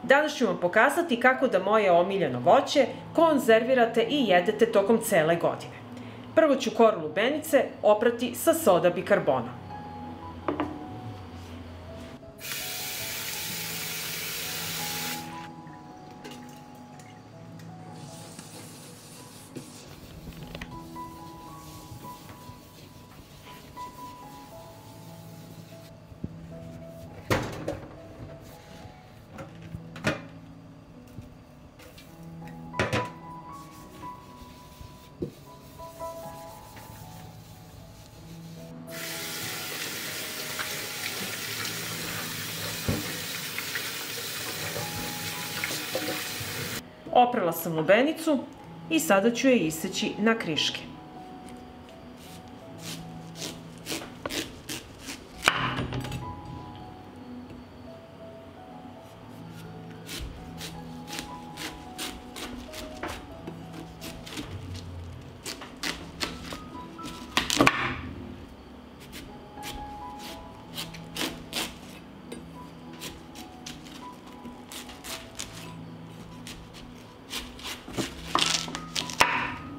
Danas ću vam pokazati kako da moje omiljeno voće konzervirate i jedete tokom cele godine. Prvo ću koru lubenice oprati sa soda bikarbonom. Oprala sam lubenicu i sada ću je iseći na kriške.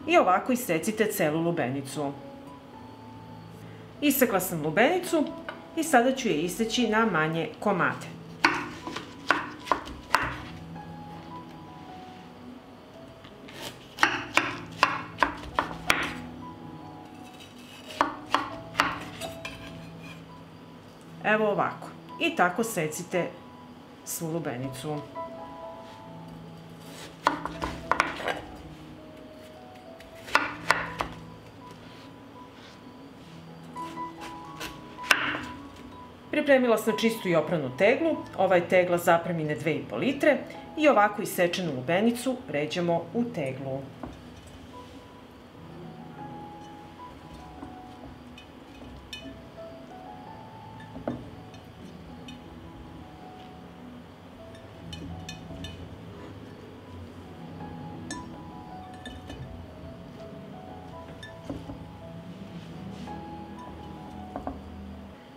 I ovako isecite celu lubenicu. Isekla sam lubenicu i sada ću je iseći na manje komade. Evo ovako. I tako secite svu lubenicu. Pripremila sam čistu i opranu teglu, ova je tegla zapremine 2,5 litre i ovako isečenu lubenicu ređamo u teglu.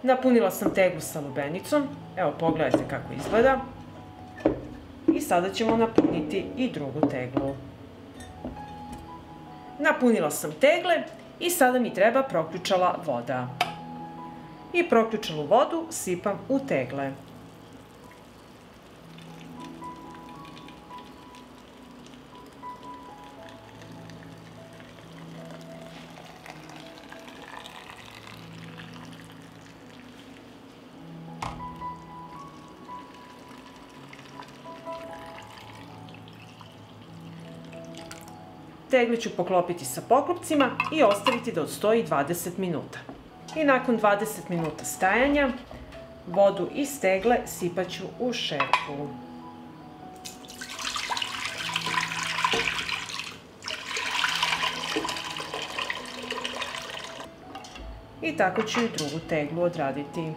Napunila sam teglu sa lubenicom, evo pogledajte kako izgleda. I sada ćemo napuniti i drugu teglu. Napunila sam tegle i sada mi treba proključala voda. I proključalu vodu sipam u tegle. Tegle ću poklopiti sa poklopcima i ostaviti da odstoji 20 minuta. I nakon 20 minuta stajanja, vodu iz tegle sipaću u šerpu. I tako ću i drugu teglu odraditi.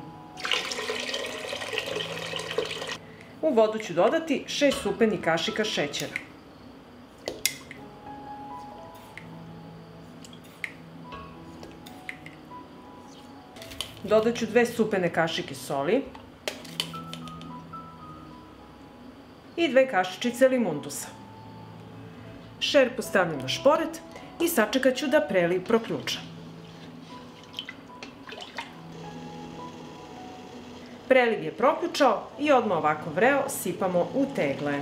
U vodu ću dodati 6 supenih kašika šećera. Dodat ću 2 supene kašike soli i 2 kašičice limundusa. Šerpu stavljam na šporet i sačekat ću da preliv proključa. Preliv je proključao i odmah ovako vreo sipamo u tegle.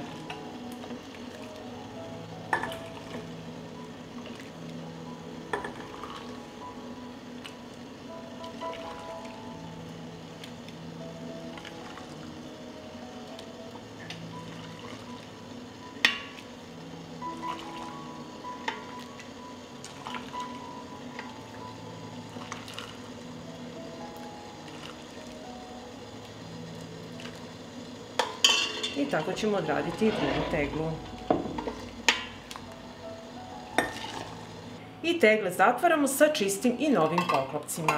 I tako ćemo odraditi i drugu teglu. I tegle zatvaramo sa čistim i novim poklopcima.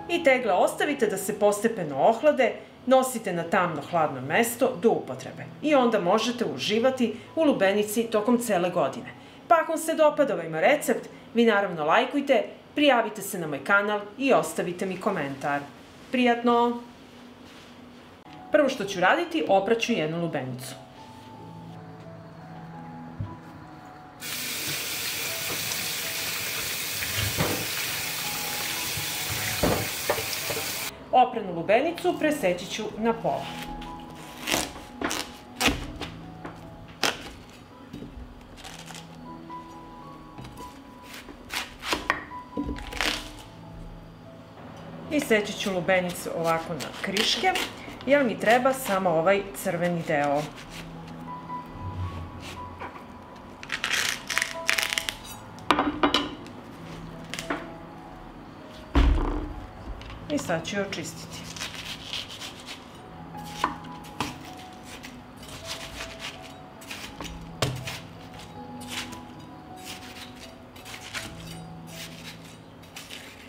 I tegle ostavite da se postepeno ohlade, nosite na tamno hladno mesto do upotrebe. I onda možete uživati u lubenici tokom cele godine. Pa ako vam se dopada ovaj recept, vi naravno lajkujte, prijavite se na moj kanal i ostavite mi komentar. Prijatno! Prvo što ću raditi, opraću jednu lubenicu. Opranu lubenicu preseći ću na pola. Iseći ću lubenicu ovako na kriške, jer mi treba samo ovaj crveni deo. I sad ću je očistiti.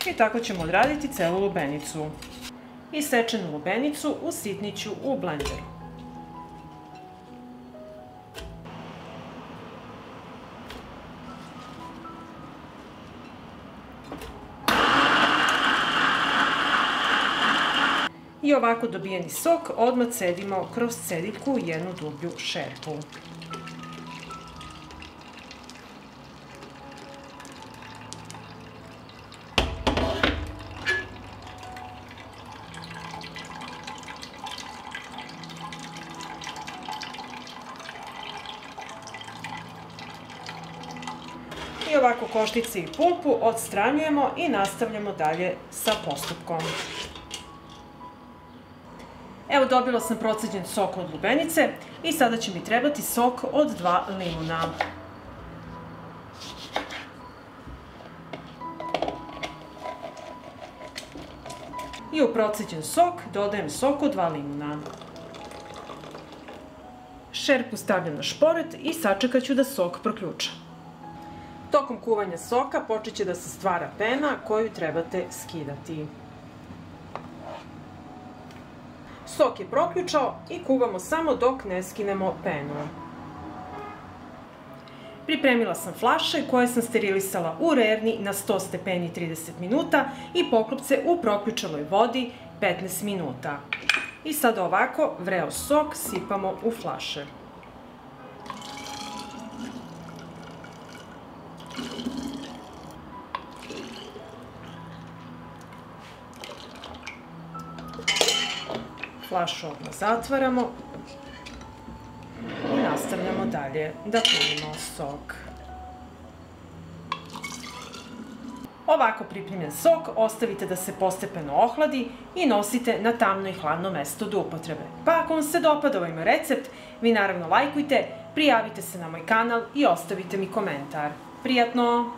I tako ćemo odraditi celu lubenicu. Isečenu lubenicu usitnit ću u blenderu. I ovako dobijeni sok odmah cedimo kroz cediljku u jednu dublju šerpu. I ovako koštice i pulpu odstranjujemo i nastavljamo dalje sa postupkom. Evo, dobila sam proceđen sok od lubenice i sada će mi trebati sok od 2 limuna. I u proceđen sok dodajem sok od 2 limuna. Šerpu stavljam na šporet i sačekat ću da sok proključa. Tokom kuvanja soka počet će da se stvara pena koju trebate skidati. Sok je proključao i kuvamo samo dok ne skinemo penu. Pripremila sam flaše koje sam sterilisala u rerni na 100 stepeni 30 minuta i poklopce u proključaloj vodi 15 minuta. I sada ovako vreo sok sipamo u flaše. Flašu odmah zatvaramo i nastavljamo dalje da punimo sok. Ovako pripremljen sok ostavite da se postepeno ohladi i nosite na tamno i hladno mesto do upotrebe. Pa ako vam se dopada ovaj moj recept, vi naravno lajkujte, prijavite se na moj kanal i ostavite mi komentar. Prijatno!